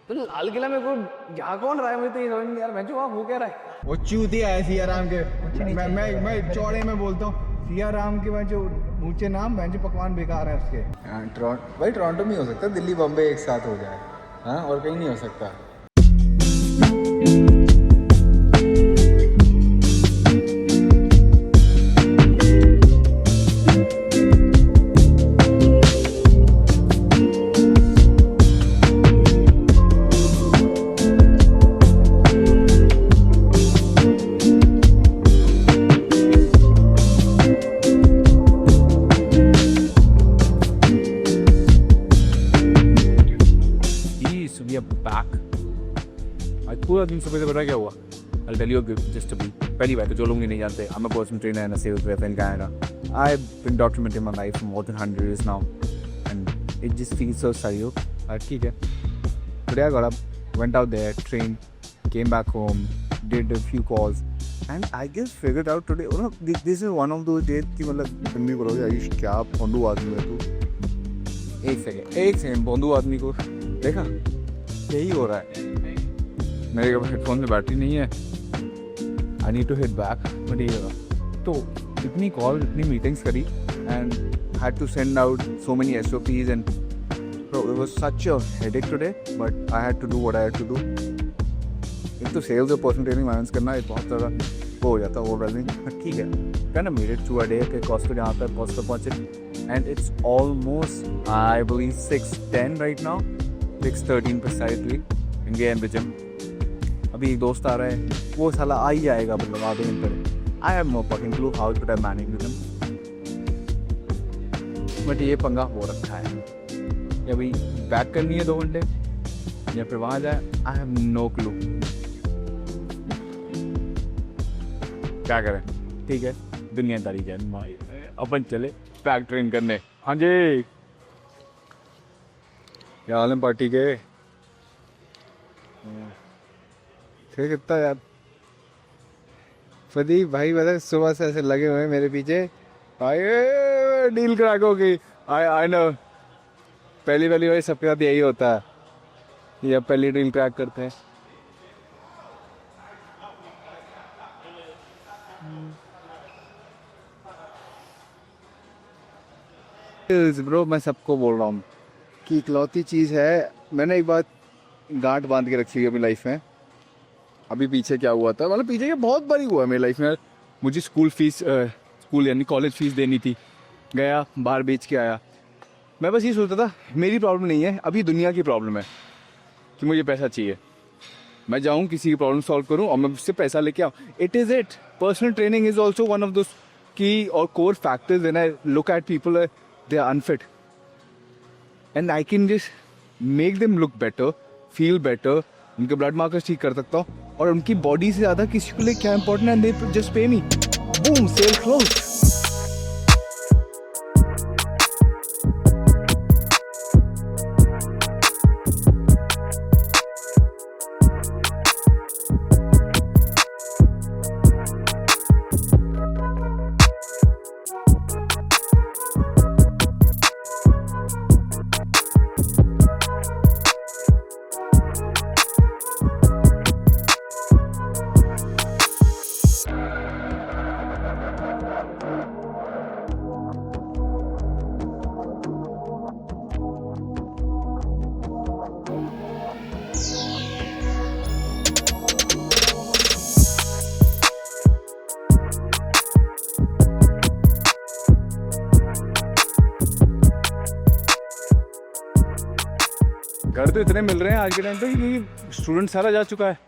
तो लाल किला में को यहाँ कौन रहा है? मुझे तो ये समझ नहीं यार, मैं जो वहाँ वो कह रहा है वो चूतिया है सिया राम के। मैं चौड़े में बोलता हूँ सिया राम के। मैं जो ऊंचे नाम मैं जो पकवान बेकार है उसके। भाई टोरंटो में हो सकता है, दिल्ली बॉम्बे एक साथ हो जाए। हाँ, और कहीं नहीं हो सकता। पूरा दिन सुबह से पता क्या हुआ? I'll tell you just a brief. पहली बात तो जो लोग नहीं जानते, I'm a personal trainer and a sales rep in Canada. I've been documenting my life for more than 100 years now, and it just feels so surreal. ठीक है. Today I got up, went out there, trained, came back home, did a few calls, and I just figured out today, you know, this is one of those days कि मतलब तुम भी बोलोगे आयुष क्या भोंदू आदमी है तू। एक सेकंड भोंदू आदमी को देखा, यही हो रहा है। मेरे हेडफोन में बैटरी नहीं है, I need to hit back, but ये तो इतनी कॉल, इतनी मीटिंग्स करी and had to send out so many SOPs and it was such a headache today, but I had to do what I had to do. एक तो sales और personal training manage करना एक बहुत ज़्यादा वो हो जाता है ओवरवेलमिंग, बट ठीक है, can made it through a day के कॉस्ट यहाँ पर पहुँचे and it's almost I believe 6:10 right now, 6:13 precisely in the gym। अभी एक दोस्त आ रहा है, वो साला आ ही जाएगा मतलब आधे घंटे में। I have no fucking clue how to manage with him, but ये पंगा हो रखा है। या भाई बैक करनी है 2 घंटे या फिर वहाँ जाए, आई हैव नो क्लू क्या करें। ठीक है, दुनियादारी जान भाई, अपन चले बैक ट्रेन करने। हाँ जी, क्या हाल है पार्टी के? कितना यार प्रदीप भाई, मतलब सुबह से ऐसे लगे हुए हैं मेरे पीछे भाई, डील क्रैक हो गई। आई नो, पहली बार सबके साथ यही होता है, ये पहली डील क्रैक करते हैं। ब्रो मैं सबको बोल रहा हूँ कि इकलौती चीज़ है, मैंने एक बात गांठ बांध के रखी है अपनी लाइफ में। अभी पीछे क्या हुआ था, मतलब पीछे क्या बहुत बारी हुआ है मेरी लाइफ में। मुझे स्कूल यानी कॉलेज फीस देनी थी, गया बाहर बेच के आया। मैं बस ये सोचता था मेरी प्रॉब्लम नहीं है, अभी दुनिया की प्रॉब्लम है कि मुझे पैसा चाहिए, मैं जाऊँ किसी की प्रॉब्लम सॉल्व करूँ और मैं उससे पैसा लेके आऊँ। It is it. Personal training is also one of those key और core factors when I look at people they are unfit and I can just make them look better, feel better, उनके blood markers ठीक कर सकता हूँ और उनकी body से ज़्यादा किसी के लिए क्या इंपॉर्टेंट है, एंड दे जस्ट पे मी, बूम, सेल क्लोज। घर तो इतने मिल रहे हैं आज के टाइम पे कि स्टूडेंट सारा जा चुका है,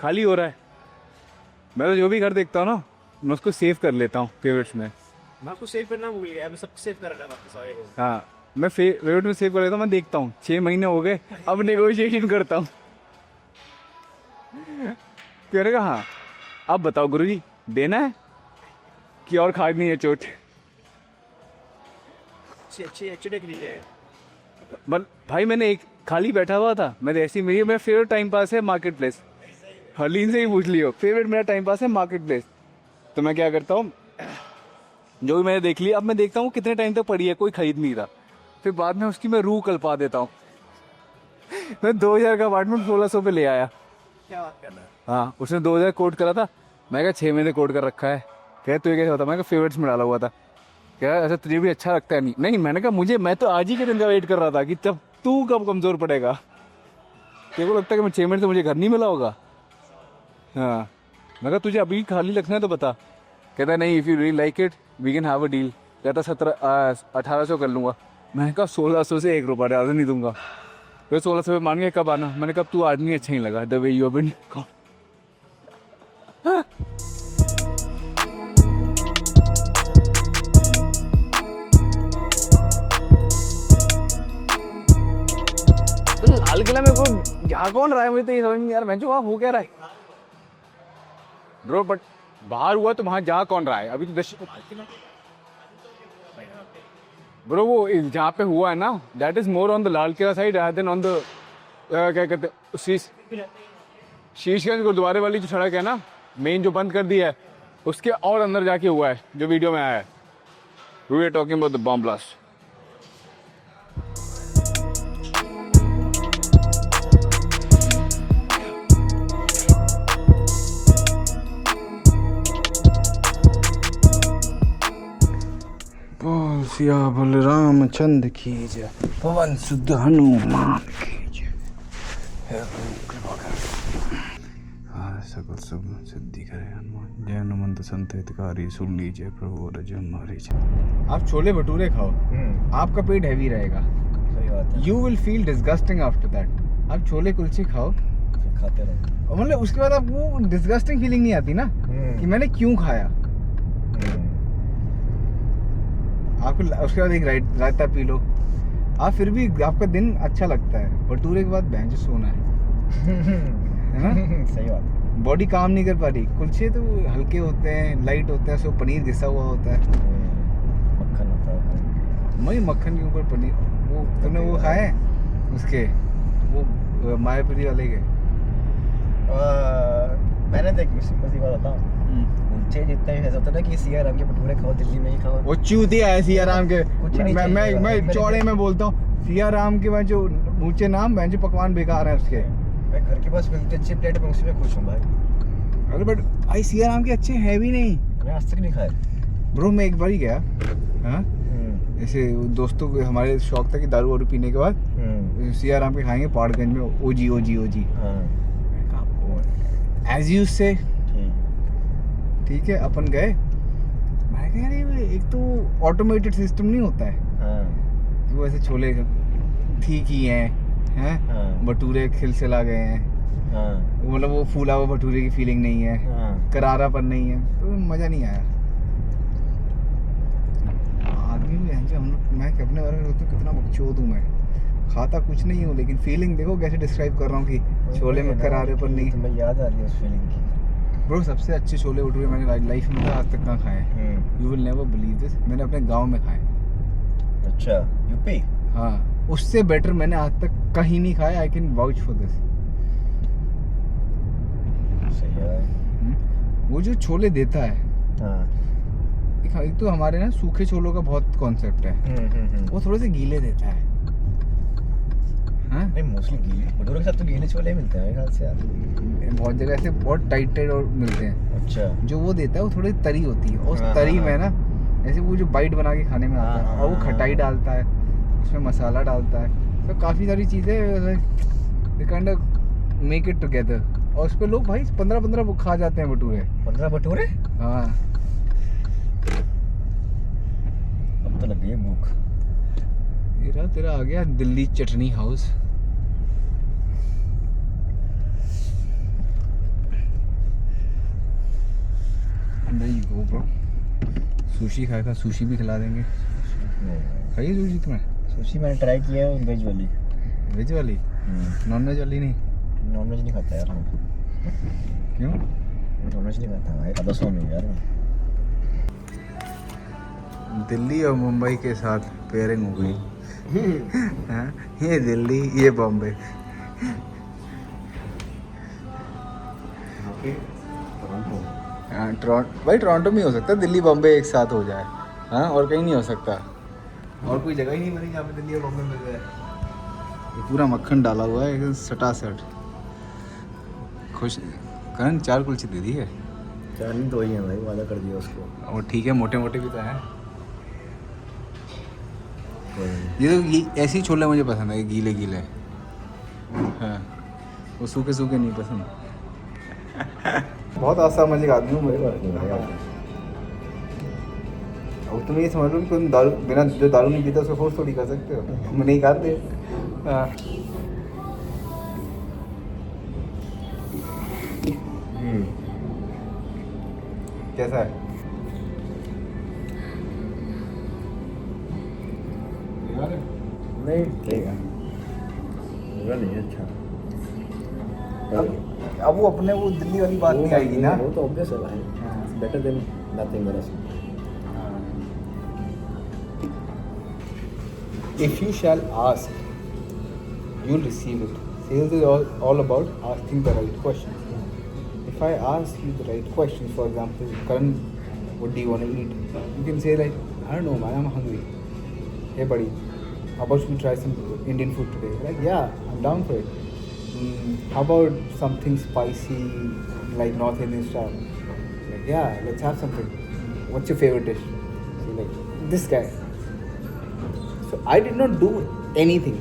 खाली हो रहा है। मैं तो जो भी घर देखता हूँ ना, मैं उसको सेव कर लेता हूँ फेवरेट्स में। मैं आपको सेव करना भूल गया, मैं सब सेव कर रहा था। हाँ, मैं फेवरेट में सेव कर लेता हूँ। मैं देखता हूँ 6 महीने हो गए, अब नेगोशिएशन करता हूँ। कह रहे हाँ, अब बताओ गुरुजी देना है कि और खानी है चोट? बल भाई मैंने एक खाली बैठा हुआ था, मैंने ऐसी मेरा फेवरेट टाइम पास है मार्केट प्लेस। हरलीन से ही पूछ लियो, फेवरेट मेरा टाइम पास है मार्केट प्लेस। तो मैं क्या करता हूँ, जो भी मैंने देख लिया, अब मैं देखता हूँ कितने टाइम तक पड़ी है, कोई खरीद नहीं रहा, फिर बाद में उसकी मैं रूह कल्पा देता हूँ। मैं 2000 का अपार्टमेंट 1600 पे ले आया। क्या बात कर रहा है? हाँ, उसने 2000 कोट करा था, मैं कहा 6 महीने कोट कर रखा है। कह तुझे कैसे होता, मैं कहा फेवरेट्स में डाला हुआ था। क्या ऐसा तुझे भी अच्छा लगता है? नहीं, मैंने कहा मैं तो आज ही के दिन का वेट कर रहा था कि तब तू कब कमज़ोर पड़ेगा। तेरे को लगता है कि मैं 6 महीने से मुझे घर नहीं मिला होगा? हाँ, मैं कहा तुझे अभी खाली रखना है तो बता। कहता नहीं, if you really like it we can have a deal. कहता 1800 कर लूँगा। मैंने कहा 1600 से 1 रुपया ज़्यादा नहीं दूंगा। फिर 1600 पे मान गया। कब आना? मैंने कहा तू आदमी अच्छा नहीं लगा, the way you have been. Lal Qila में को जा कौन रहा है? मुझे तो ये समझ नहीं यार, मैं जो वहाँ हो क्या रहा है ब्रो? बट बाहर हुआ तो वहाँ जा कौन रहा है? अभी तो ब्रो वो जहाँ पे हुआ है ना, that is more on the Lal Qila side then on the क्या कहते हैं, शीशगंज गुरुद्वारे वाली जो सड़क है ना, मेन जो बंद कर दी है, उसके और अंदर जाके हुआ है जो वीडियो में आया है। We are talking about the bomb blast. बोल सिया बोल रामचंद्र की जय, पवन सुद्ध हनुमान की जय। सकल सब सिद्धि करे हनुमान, जय हनुमंत संत हितकारी, सुन लीजिए प्रभु रज हमारी जय। आप छोले भटूरे खाओ, आपका पेट हैवी रहेगा। सही बात है। You will feel disgusting after that. आप छोले कुलचे खाओ, फिर खाते रहो। और मतलब उसके बाद आपको डिस्गस्टिंग फीलिंग नहीं आती ना कि मैंने क्यों खाया। आपको उसके बाद एक रायता पी लो, आप फिर भी आपका दिन अच्छा लगता है। भटूरे के बाद भैंस सोना है ना। सही बात है। बॉडी काम नहीं कर पा रही। कुलचे तो हल्के होते हैं, लाइट होते हैं, उसमें पनीर घिसा हुआ होता है। मक्खन होता है। वही मक्खन के ऊपर पनीर। वो तुमने वो खाए उसके, वो मायापुरी वाले के? मैंने देख सिंपल सी बात बताऊं, कुलचे जितने भी ऐसा होता है ना कि सियाराम के भटूरे खाओ, दिल्ली में ही खाओ। वो चूतिया है सियाराम के। कुछ नहीं चाहिए। मैं चौड़े में बोलता हूँ, सियाराम के मैं जो ऊंचे नाम मैं जो पकवान बेकार है उसके। मैं घर के पास मिलते अच्छी प्लेट में उसी में खुश हूँ भाई। अरे बट भाई सियाराम के अच्छे है भी नहीं। मैं आज तक नहीं खाया ब्रो। मैं एक बार ही गया, हाँ, ऐसे दोस्तों को हमारे शौक था कि दारू वारू पीने के बाद सियाराम के खाएंगे पहाड़गंज में। ओजी ओजी ओजी। एज यू से ठीक है, अपन गए। मैं कह रही एक तो ऑटोमेटेड सिस्टम नहीं होता है कि वो ऐसे छोले ठीक ही हैं, भटूरे खिलसिला गए हैं, मतलब वो फूला हुआ भटूरे की फीलिंग नहीं है, करारापन नहीं है, तो मज़ा नहीं आया। आदमी भी हम लोग, मैं अपने बारे में सोचता हूँ कितना बकचोद हूँ मैं। खाता कुछ नहीं हूँ, लेकिन फीलिंग देखो कैसे डिस्क्राइब कर रहा हूँ कि छोले में करारेपन नहीं। तुम्हें याद आ रही है उस फीलिंग की। ब्रो सबसे अच्छे छोले भटूरे मैंने लाइफ में आज तक कहाँ खाए हैं। You will never believe this, मैंने अपने गांव में खाए। अच्छा, यूपी? हाँ, उससे बेटर मैंने आज तक कहीं नहीं खाया। I can vouch for this. सही है। वो जो छोले देता है, हाँ, एक तो हमारे ना सूखे छोलों का बहुत कॉन्सेप्ट है। वो थोड़े से गीले देता है। हाँ, नहीं मोस्टली गीले भटूरे के साथ तो गीले छोले मिलते हैं मेरे ख्याल से यार। बहुत जगह ऐसे बहुत टाइट और मिलते हैं। अच्छा। जो वो देता है वो थोड़ी तरी होती है, और उस तरी में ना ऐसे वो जो बाइट बना के खाने में आता है, और वो खटाई डालता है, उसमें मसाला डालता है, तो काफ़ी सारी चीज़ें they kind of make it together. और उस पर लोग भाई 15-15 खा जाते हैं भटूरे। 15 भटूरे? हाँ, अब तो लग गई है भूख। तेरा आ गया दिल्ली चटनी हाउस। नहीं गो ब्रो, सुशी खाएगा, सुशी भी खिला देंगे। खाइए सुशी तुम्हें? सुशी मैंने ट्राई किया है, वेज वाली। वेज वाली? नॉन वेज वाली नहीं? नॉन वेज नहीं खाता यार हम। क्यों? नॉन वेज नहीं खाता भाई, आदत नहीं यार। दिल्ली और मुंबई के साथ पेयरिंग हो गई। हाँ, ये दिल्ली, ये बॉम्बे। भाई टोरंटो में ही हो सकता है, दिल्ली बॉम्बे एक साथ हो जाए। हाँ, और कहीं नहीं हो सकता। और कोई जगह ही नहीं बनी जहाँ पे दिल्ली और बॉम्बे मिल जाए। ये पूरा मक्खन डाला हुआ है एकदम सटासट। खुश करण 4 कुलचे दे दी है। 4 नहीं 2 ही हैं भाई, वादा कर दिया उसको। और ठीक है, मोटे मोटे भी तो हैं। कोई नहीं। ये ऐसे ही छोले मुझे पसंद है, गीले गीले। हाँ, वो सूखे सूखे नहीं पसंद। बहुत असामाजिक आदमी हूँ कोई मैं। बात नहीं भाई। अब तुम ये समझ लो कि तुम दारू बिना जो दारू नहीं पीता उसको फोर्स थोड़ी कर सकते हो। तुम नहीं खाते। हाँ। कैसा है? नहीं ठीक है, बुरा नहीं है, अच्छा। अब वो अपने वो दिल्ली वाली बात नहीं आएगी ना। वो तो ऑब्वियस है भाई, बेटर देन नथिंग मेरा। If you shall ask, you'll receive it. Sales is all about asking the right questions. If I ask you the right questions, for example, Karan, what do you want to eat? You can say like, I don't know, man, I'm hungry. Hey, buddy, how about we try some Indian food today? Like, yeah, I'm down for it. How about something spicy, like North Indian style? Like, yeah, let's have something. What's your favorite dish? So like, this guy. So I did not do anything.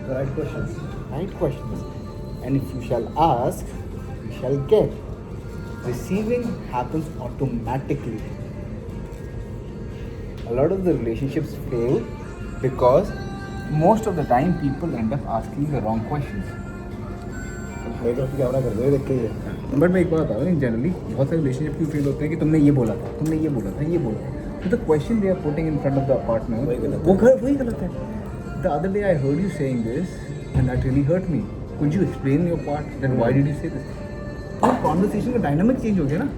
The right questions. Right questions. And if you shall ask, you shall get. Receiving happens automatically. A lot of the relationships fail because most of the time people end up asking the wrong questions. मेरी तरफ से camera कर दो, देख के ये। But मैं एक बात बता रहा हूँ, जनरली बहुत सारे रिलेशनशिप क्यों फेल होते हैं कि तुमने ये बोला था, तुमने ये बोला था, ये बोला था। तो the question they are putting in front of the partner, वही गलत है। The other day I heard you saying this and that really hurt me. Could you explain your part that why did you say this? तो conversation का dynamic change हो गया ना।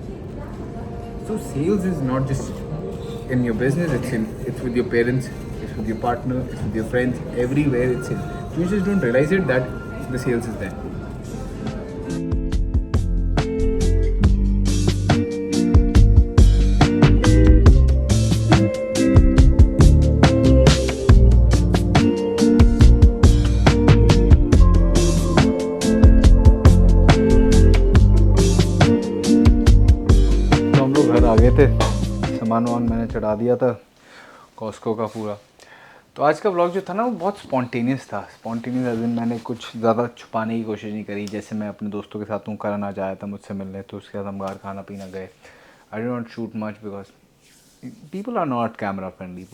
So sales is not just in your business, it's with your parents, it's with your partner, it's with your friends, everywhere it's in. You just don't realize it that the sales is there. सामान वामान मैंने चढ़ा दिया था Costco का पूरा। तो आज का व्लॉग जो था ना वो बहुत स्पॉन्टेनियस था। स्पॉन्टेनियस एज इन मैंने कुछ ज़्यादा छुपाने की कोशिश नहीं करी। जैसे मैं अपने दोस्तों के साथ हूँ, करण आज आया था मुझसे मिलने, तो उसके साथ हम बाहर खाना पीना गए। I don't shoot much because people are not camera friendly.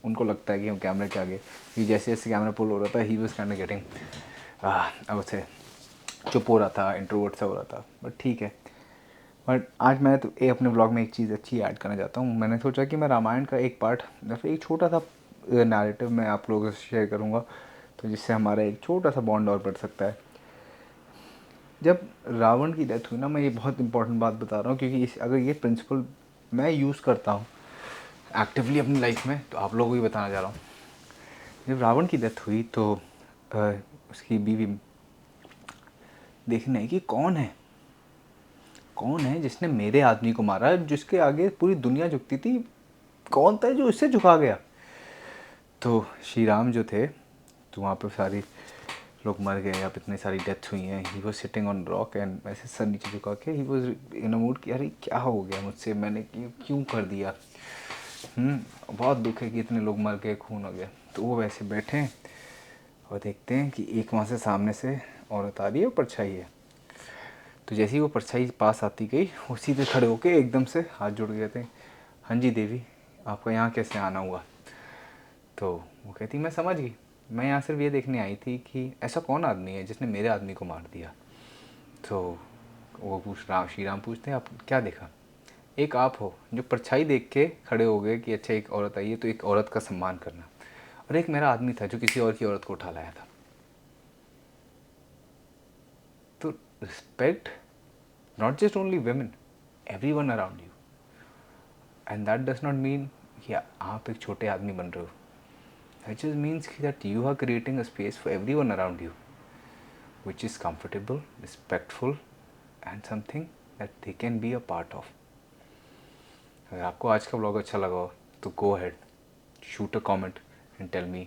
उनको लगता है कि हम कैमरे के आगे, कि जैसे जैसे कैमरा पुल हो रहा था he was kind of getting अब से चुप हो रहा था, इंट्रोवर्ट सा हो रहा था। बट ठीक है। बट आज मैं तो अपने ब्लॉग में एक चीज़ अच्छी ऐड करना चाहता हूँ। मैंने सोचा कि मैं रामायण का एक पार्ट या फिर एक छोटा सा नैरेटिव मैं आप लोगों से शेयर करूँगा, तो जिससे हमारा एक छोटा सा बॉन्ड और बढ़ सकता है। जब रावण की डेथ हुई ना, मैं ये बहुत इंपॉर्टेंट बात बता रहा हूँ क्योंकि अगर ये प्रिंसिपल मैं यूज़ करता हूँ एक्टिवली अपनी लाइफ में, तो आप लोगों को भी बताना चाह रहा हूँ। जब रावण की डेथ हुई तो उसकी बीवी देखने कि कौन है जिसने मेरे आदमी को मारा, जिसके आगे पूरी दुनिया झुकती थी, कौन था जो इससे झुका गया। तो श्री राम जो थे, तो वहाँ पे सारी लोग मर गए, अब इतनी सारी डेथ हुई हैं। He was sitting on rock and ऐसे सर नीचे झुका के he was in a mood कि अरे क्या हो गया मुझसे, मैंने क्यों कर दिया। बहुत दुख है कि इतने लोग मर गए, खून हो गया। तो वो वैसे बैठे हैं और देखते हैं कि एक वहाँ से सामने से औरत आ रही है, परछाई है। तो जैसे ही वो परछाई पास आती गई, वो सीधे खड़े होके एकदम से हाथ जोड़ गए थे। हाँ जी देवी, आपका यहाँ कैसे आना हुआ? तो वो कहती मैं समझ गई, मैं यहाँ सिर्फ ये देखने आई थी कि ऐसा कौन आदमी है जिसने मेरे आदमी को मार दिया। तो वो श्री राम पूछते हैं आप क्या देखा? एक आप हो जो परछाई देख के खड़े हो गए कि अच्छा एक औरत आई है तो एक औरत का सम्मान करना, और एक मेरा आदमी था जो किसी और की औरत को उठा लाया था। तो respect not just only women, everyone around you, and that does not mean कि आप एक छोटे आदमी बन रहे हो। It just means that you are creating a space for everyone around you, which is comfortable, respectful, and something that they can be a part of. अगर आपको आज का ब्लॉग अच्छा लगा हो तो go ahead, shoot a comment and tell me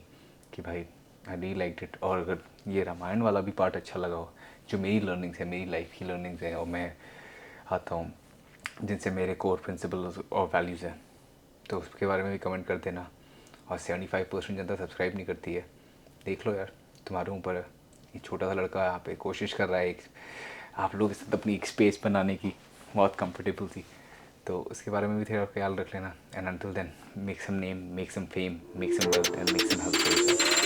कि भाई आई रियली लाइक्ड इट। और अगर ये रामायण वाला भी पार्ट अच्छा लगा हो, जो मेरी लर्निंग्स है, मेरी लाइफ की लर्निंग्स है, और मैं आता हूँ जिनसे मेरे कोर प्रिंसिपल्स और वैल्यूज़ हैं, तो उसके बारे में भी कमेंट कर देना। और 75% जनता सब्सक्राइब नहीं करती है, देख लो यार, तुम्हारे ऊपर है। ये छोटा सा लड़का यहाँ पे कोशिश कर रहा है एक आप लोग के साथ अपनी एक स्पेस बनाने की, बहुत कंफर्टेबल थी, तो उसके बारे में भी थोड़ा ख्याल रख लेना। And until then, make some name, make some fame, make some wealth and make some health.